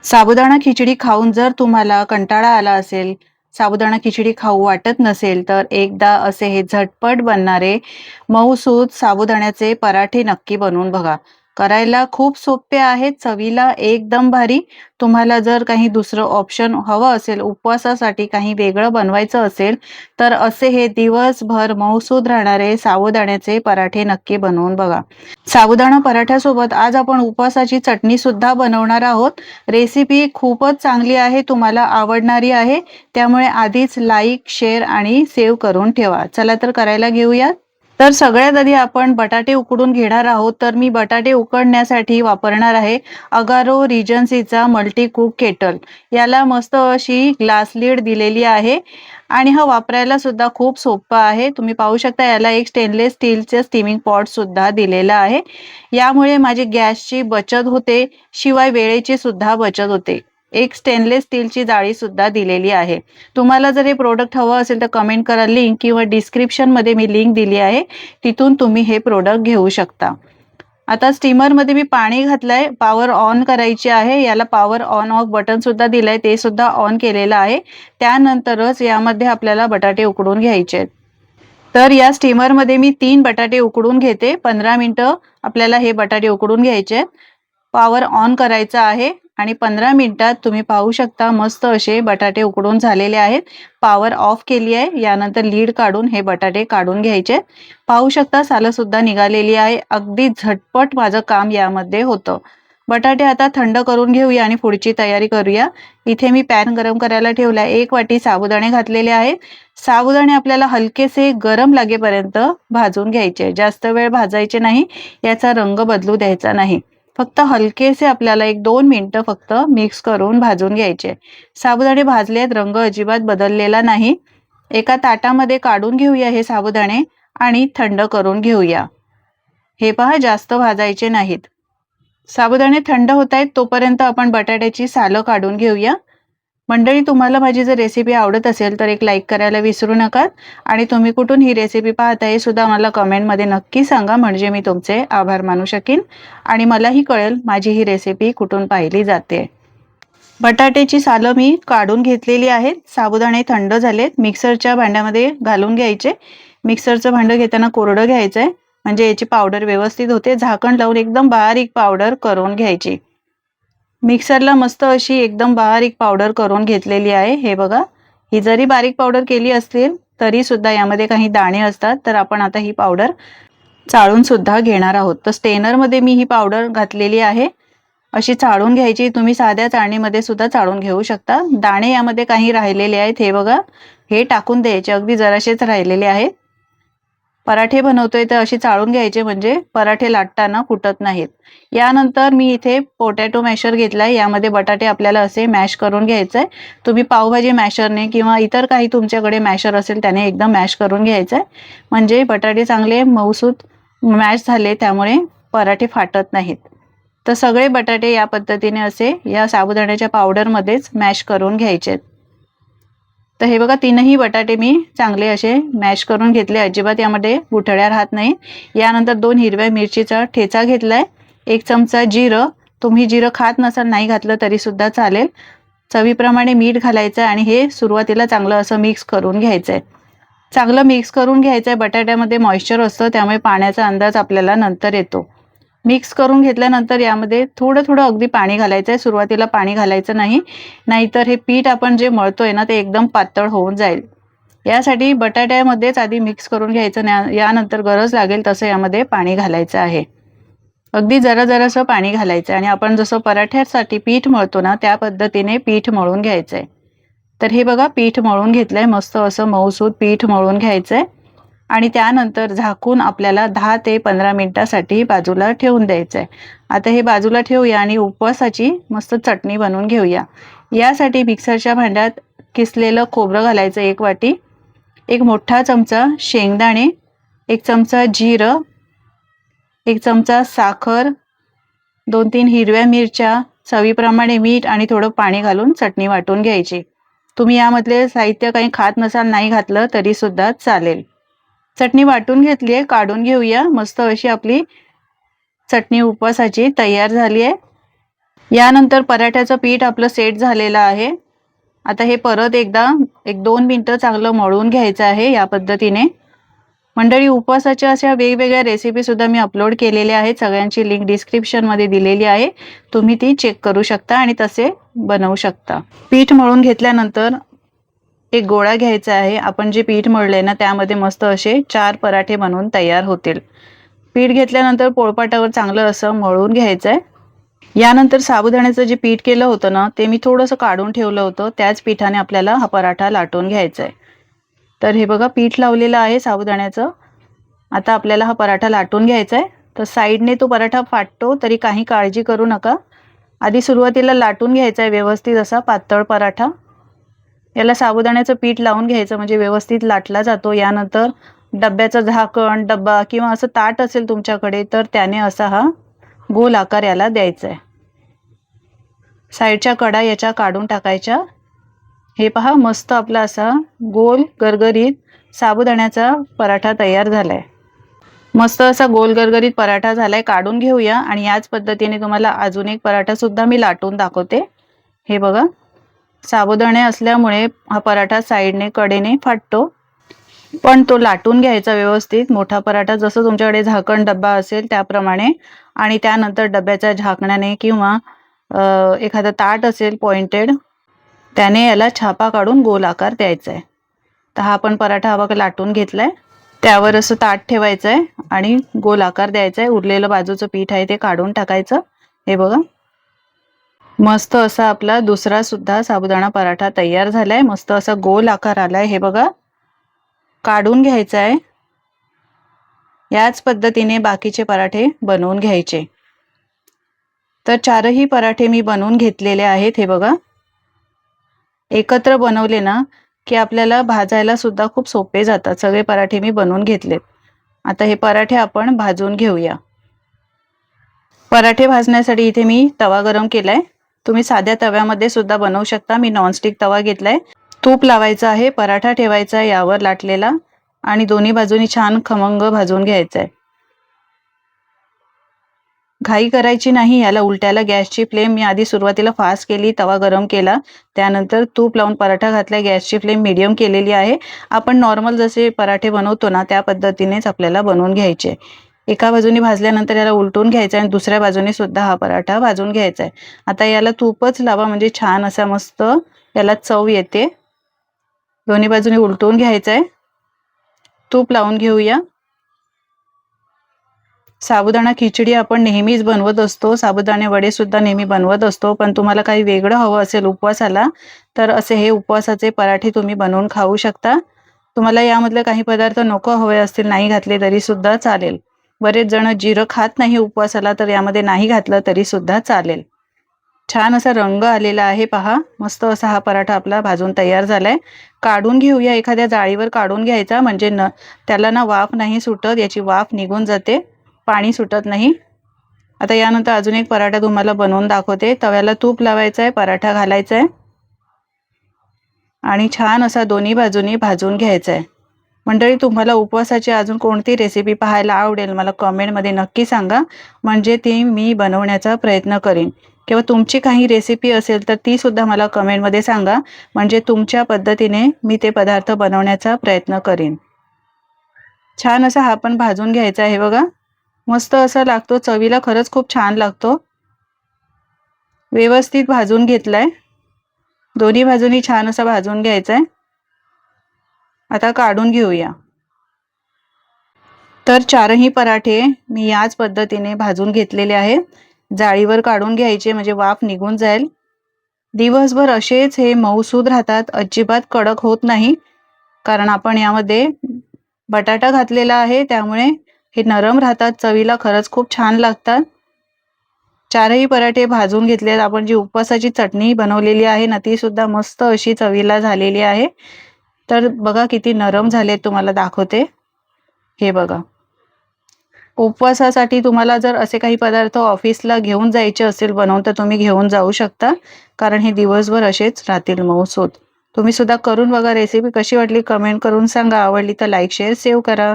साबुदाणा खिचडी खाऊन जर तुम्हाला कंटाळा आला असेल, साबुदाणा खिचडी खाऊ वाटत नसेल, तर एकदा असे हे झटपट बनणारे मऊसूत साबुदाण्याचे पराठे नक्की बनवून बघा. करायला खूप सोपे आहेत, चवीला एकदम भारी. तुम्हाला जर काही दुसरं ऑप्शन हवं असेल, उपवासासाठी काही वेगळं बनवायचं असेल, तर असे हे दिवसभर मऊसूत राहणारे साबुदाण्याचे पराठे नक्की बनवून बघा. साबुदाणा पराठ्यासोबत आज आपण उपवासाची चटणी सुद्धा बनवणार आहोत. रेसिपी खूपच चांगली आहे, तुम्हाला आवडणारी आहे. त्यामुळे आधीच लाईक, शेअर आणि सेव्ह करून ठेवा. चला तर करायला घेऊयात. तर सगळ्यात आधी आपण बटाटे उकडून घेणार आहोत. तर मी बटाटे उकडण्यासाठी वापरणार आहे अगारो रिजन्सीचा मल्टी कुक केटल. याला मस्त अशी ग्लास लीड दिलेली आहे आणि हा वापरायला सुद्धा खूप सोपा आहे. तुम्ही पाहू शकता याला एक स्टेनलेस स्टीलचे स्टीमिंग पॉट सुद्धा दिलेला आहे. यामुळे माझी गॅसची बचत होते, शिवाय वेळेची सुद्धा बचत होते. एक स्टेनलेस स्टीलची जाळी सुद्धा दिलेली आहे. तुम्हाला जर हे प्रोडक्ट हवं असेल तर कमेंट करा लिंक, किंवा डिस्क्रिप्शनमध्ये मी लिंक दिली आहे, तिथून तुम्ही हे प्रोडक्ट घेऊ शकता. आता स्टीमरमध्ये मी पाणी घातलंय, पॉवर ऑन करायची आहे. याला पॉवर ऑन ऑफ बटन सुद्धा दिलंय, ते सुद्धा ऑन केलेलं आहे. त्यानंतरच यामध्ये आपल्याला बटाटे उकडून घ्यायचे आहेत. तर या स्टीमरमध्ये मी 3 बटाटे उकडून घेते. 15 मिनिटं आपल्याला हे बटाटे उकडून घ्यायचे आहेत. पॉवर ऑन करायचा आहे आणि 15 मिनिटात तुम्ही पाहू शकता मस्त असे बटाटे उकडून झालेले आहेत. पॉवर ऑफ केली आहे. यानंतर लीड काढून हे बटाटे काढून घ्यायचे. पाहू शकता सालं सुद्धा निघालेली आहे. अगदी झटपट माझं काम यामध्ये होतं. बटाटे आता थंड करून घेऊया आणि पुढची तयारी करूया. इथे मी पॅन गरम करायला ठेवला. 1 वाटी साबुदाणे घातलेले आहेत. साबुदाणे आपल्याला हलकेसे गरम लागेपर्यंत भाजून घ्यायचे. जास्त वेळ भाजायचे नाही, याचा रंग बदलू द्यायचा नाही. फक्त हलकेसे आपल्याला 1-2 मिनिटं फक्त मिक्स करून भाजून घ्यायचे. साबुदाणे भाजलेत, रंग अजिबात बदललेला नाही. एका ताटामध्ये काढून घेऊया हे साबुदाणे आणि थंड करून घेऊया. हे पहा, जास्त भाजायचे नाहीत. साबुदाणे थंड होत आहेत तोपर्यंत आपण बटाट्याची सालं काढून घेऊया. मंडळी, तुम्हाला माझी जर रेसिपी आवडत असेल तर एक लाईक करायला विसरू नका आणि तुम्ही कुठून ही रेसिपी पाहता हे सुद्धा मला कमेंटमध्ये नक्की सांगा, म्हणजे मी तुमचे आभार मानू शकेन आणि मलाही कळेल माझी ही रेसिपी कुठून पाहिली जाते. बटाट्याची सालं मी काढून घेतलेली आहेत. साबुदाणे थंड झालेत. मिक्सरच्या भांड्यामध्ये घालून घ्यायचे. मिक्सरचं भांडं घेताना कोरडं घ्यायचं आहे, म्हणजे याची पावडर व्यवस्थित होते. झाकण लावून एकदम बारीक पावडर करून घ्यायची. मिक्सरला मस्त अशी एकदम बारीक पावडर करून घेतलेली आहे. हे बघा, ही जरी बारीक पावडर केली असतील तरी सुद्धा यामध्ये काही दाणे असतात, तर आपण आता ही पावडर चाळून सुद्धा घेणार आहोत. तर स्टेनरमध्ये मी ही पावडर घातलेली आहे. अशी चाळून घ्यायची. तुम्ही साध्या चाळणीमध्ये सुद्धा चाळून घेऊ शकता. दाणे यामध्ये काही राहिलेले आहेत, हे बघा, हे टाकून द्यायचे. अगदी जराशेच राहिलेले आहेत. पराठे बनवतोय तर अशी चाळून घ्यायचे, म्हणजे पराठे लाटताना फुटत नाहीत. यानंतर मी इथे पोटॅटो मॅशर घेतलाय. यामध्ये बटाटे आपल्याला असे मॅश करून घ्यायचंय. तुम्ही पावभाजी मॅशरने किंवा इतर काही तुमच्याकडे मॅशर असेल त्याने एकदम मॅश करून घ्यायचंय, म्हणजे बटाटे चांगले मऊसूत मॅश झाले, त्यामुळे पराठे फाटत नाहीत. तर सगळे बटाटे या पद्धतीने असे या साबुदाण्याच्या पावडरमध्येच मॅश करून घ्यायचे. तर हे बघा, 3ही बटाटे मी चांगले असे मॅश करून घेतले. अजिबात यामध्ये गुठळ्या राहत नाही. यानंतर 2 हिरव्या मिरचीचा ठेचा घेतलाय. 1 चमचा जिरं. तुम्ही जिरं खात नसाल, नाही घातलं तरी सुद्धा चालेल. चवीप्रमाणे मीठ घालायचं आणि हे सुरुवातीला चांगलं असं मिक्स करून घ्यायचंय. चांगलं मिक्स करून घ्यायचंय. बटाट्यामध्ये मॉइश्चर असतं, त्यामुळे पाण्याचा अंदाज आपल्याला नंतर येतो. मिक्स करून घेतल्यानंतर यामध्ये थोडं थोडं अगदी पाणी घालायचं आहे. सुरुवातीला पाणी घालायचं नाही, नाहीतर हे पीठ आपण जे मळतोय ना ते एकदम पातळ होऊन जाईल. यासाठी बटाट्यामध्येच आधी मिक्स करून घ्यायचं. यानंतर गरज लागेल तसं यामध्ये पाणी घालायचं आहे. अगदी जरा जरासं पाणी घालायचं आणि आपण जसं पराठ्यासाठी पीठ मळतो ना त्या पद्धतीने पीठ मळून घ्यायचंय. तर हे बघा, पीठ मळून घेतलंय. मस्त असं मऊसूत पीठ मळून घ्यायचंय आणि त्यानंतर झाकून आपल्याला 10 ते 15 मिनिटासाठी बाजूला ठेवून द्यायचंय. आता हे बाजूला ठेवूया आणि उपवासाची मस्त चटणी बनवून घेऊया. यासाठी मिक्सरच्या भांड्यात किसलेलं खोबरं घालायचं 1 वाटी, 1 मोठा चमचा शेंगदाणे, 1 चमचा जिरं, 1 चमचा साखर, 2-3 हिरव्या मिरच्या, चवीप्रमाणे मीठ आणि थोडं पाणी घालून चटणी वाटून घ्यायची. तुम्ही यामधले साहित्य काही खात नसाल, नाही घातलं तरी सुद्धा चालेल. चटणी वाटून घेतली आहे, काढून घेऊया. मस्त अशी आपली चटणी उपवासाची तयार झाली आहे. यानंतर पराठ्याचं पीठ आपलं सेट झालेलं आहे. आता हे परत एकदा 1-2 मिनिटं चांगलं मळून घ्यायचं आहे या पद्धतीने. मंडळी, उपवासाच्या अशा वेगवेगळ्या रेसिपी सुद्धा मी अपलोड केलेल्या आहेत. सगळ्यांची लिंक डिस्क्रिप्शनमध्ये दिलेली आहे. तुम्ही ती चेक करू शकता आणि तसे बनवू शकता. पीठ मळून घेतल्यानंतर एक गोळा घ्यायचा आहे. आपण जे पीठ मळले ना त्यामध्ये मस्त असे 4 पराठे बनवून तयार होतील. पीठ घेतल्यानंतर पोळपाटावर चांगलं असं मळून घ्यायचं आहे. यानंतर साबुदाण्याचं जे पीठ केलं होतं ना ते मी थोडंसं काढून ठेवलं होतं. त्याच पिठाने आपल्याला हा पराठा लाटून घ्यायचा आहे. तर हे बघा, पीठ लावलेलं आहे साबुदाण्याचं. आता आपल्याला हा पराठा लाटून घ्यायचा आहे. तर साईडने तो पराठा फाटतो तरी काही काळजी करू नका. आधी सुरुवातीला लाटून घ्यायचा आहे व्यवस्थित असा पातळ पराठा. याला साबुदाण्याचं पीठ लावून घ्यायचं म्हणजे व्यवस्थित लाटला जातो. यानंतर डब्याचं झाकण, डब्बा किंवा असं ताट असेल तुमच्याकडे तर त्याने असा हा गोल आकार याला द्यायचा आहे. साईडच्या कडा याच्या काढून टाकायच्या. हे पहा, मस्त आपला असा गोल गरगरीत साबुदाण्याचा पराठा तयार झालाय. मस्त असा गोल गरगरीत पराठा झालाय. काढून घेऊया आणि याच पद्धतीने तुम्हाला अजून एक पराठा सुद्धा मी लाटून दाखवते. हे बघा, साबुदाणे असल्यामुळे हा पराठा साईडने कडेने फाटतो, पण तो लाटून घ्यायचा व्यवस्थित. मोठा पराठा जसं तुमच्याकडे झाकण डब्बा असेल त्याप्रमाणे, आणि त्यानंतर डब्याच्या झाकणाने किंवा एखादं ताट असेल पॉइंटेड त्याने याला छापा काढून गोल आकार द्यायचा आहे. तर हा आपण पराठा बघा लाटून घेतलाय. त्यावर असं ताट ठेवायचं आहे आणि गोल आकार द्यायचा आहे. उरलेलं बाजूचं पीठ आहे ते काढून टाकायचं. हे बघा, मस्त असा आपला दुसरा सुद्धा साबुदाणा पराठा तयार झालाय. मस्त असा गोल आकार आलाय. हे बघा, काढून घ्यायचा आहे. याच पद्धतीने बाकीचे पराठे बनवून घ्यायचे. तर 4ही पराठे मी बनवून घेतलेले आहेत. हे बघा, एकत्र बनवले ना की आपल्याला भाजायला सुद्धा खूप सोपे जातात. सगळे पराठे मी बनवून घेतलेत. आता हे पराठे आपण भाजून घेऊया. पराठे भाजण्यासाठी इथे मी तवा गरम केलाय. तुम्ही साध्या तव्यामध्ये सुद्धा बनवू शकता. मी नॉनस्टिक तवा घेतलाय. तूप लावायचं आहे, पराठा ठेवायचा आहे यावर लाटलेला आणि दोन्ही बाजूनी छान खमंग भाजून घ्यायचं आहे. घाई करायची नाही. याला उलट्याला गॅसची फ्लेम मी आधी सुरुवातीला फास्ट केली, तवा गरम केला, त्यानंतर तूप लावून पराठा घातला. गॅसची फ्लेम मीडियम केलेली आहे. आपण नॉर्मल जसे पराठे बनवतो ना त्या पद्धतीनेच आपल्याला बनवून घ्यायचे. एका बाजूने भाजल्यानंतर याला उलटून घ्यायचं आणि दुसऱ्या बाजूने सुद्धा हा पराठा भाजून घ्यायचा आहे. आता याला तूपच लावा म्हणजे छान असा मस्त याला चव येते. दोन्ही बाजूने उलटून घ्यायचं आहे. तूप लावून घेऊया. साबुदाणा खिचडी आपण नेहमीच बनवत असतो. साबुदाणे वडे सुद्धा नेहमी बनवत असतो. पण तुम्हाला काही वेगळं हवं असेल उपवासाला तर असे हे उपवासाचे पराठे तुम्ही बनवून खाऊ शकता. तुम्हाला यामधले काही पदार्थ नको हवे असतील, नाही घातले तरी सुद्धा चालेल. बरेच जण जिरं खात नाही उपवासाला, तर यामध्ये नाही घातलं तरी सुद्धा चालेल. छान असा रंग आलेला आहे पहा. मस्त असा हा पराठा आपला भाजून तयार झालाय. काढून घेऊया. एखाद्या जाळीवर काढून घ्यायचा म्हणजे त्याला ना वाफ नाही सुटत. याची वाफ निघून जाते, पाणी सुटत नाही. आता यानंतर अजून एक पराठा तुम्हाला बनवून दाखवते. तव्याला तूप लावायचं आहे, पराठा घालायचा आहे आणि छान असा दोन्ही बाजूनी भाजून घ्यायचा आहे. मंडळी, तुम्हाला उपवासाची अजून कोणती रेसिपी पाहायला आवडेल मला कमेंटमध्ये नक्की सांगा, म्हणजे ती मी बनवण्याचा प्रयत्न करीन. किंवा तुमची काही रेसिपी असेल तर ती सुद्धा मला कमेंटमध्ये सांगा, म्हणजे तुमच्या पद्धतीने मी ते पदार्थ बनवण्याचा प्रयत्न करीन. छान असा हा पण भाजून घ्यायचा आहे. बघा, मस्त असा लागतो, चवीला खरंच खूप छान लागतो. व्यवस्थित भाजून घेतलाय. दोन्ही बाजूनी छान असा भाजून घ्यायचा आहे. आता काढून घेऊया. तर 4ही पराठे मी याच पद्धतीने भाजून घेतलेले आहेत. जाळीवर काढून घ्यायचे म्हणजे वाफ निघून जाईल. दिवसभर असेच हे मऊसूद राहतात, अजिबात कडक होत नाही. कारण आपण यामध्ये बटाटा घातलेला आहे त्यामुळे हे नरम राहतात. चवीला खरंच खूप छान लागतात. 4ही पराठे भाजून घेतलेत. आपण जी उपवासाची चटणी बनवलेली आहे ना ती सुद्धा मस्त अशी चवीला झालेली आहे. तर बघा किती नरम झाले, तुम्हाला दाखवते. हे बघा, उपवासासाठी तुम्हाला जर असे काही पदार्थ ऑफिसला घेऊन जायचे असेल बनवून तर तुम्ही घेऊन जाऊ शकता, कारण हे दिवसभर असेच राहतील मऊसूद. तुम्ही सुद्धा करून बघा. रेसिपी कशी वाटली कमेंट करून सांगा. आवडली तर लाईक शेअर सेव्ह करा.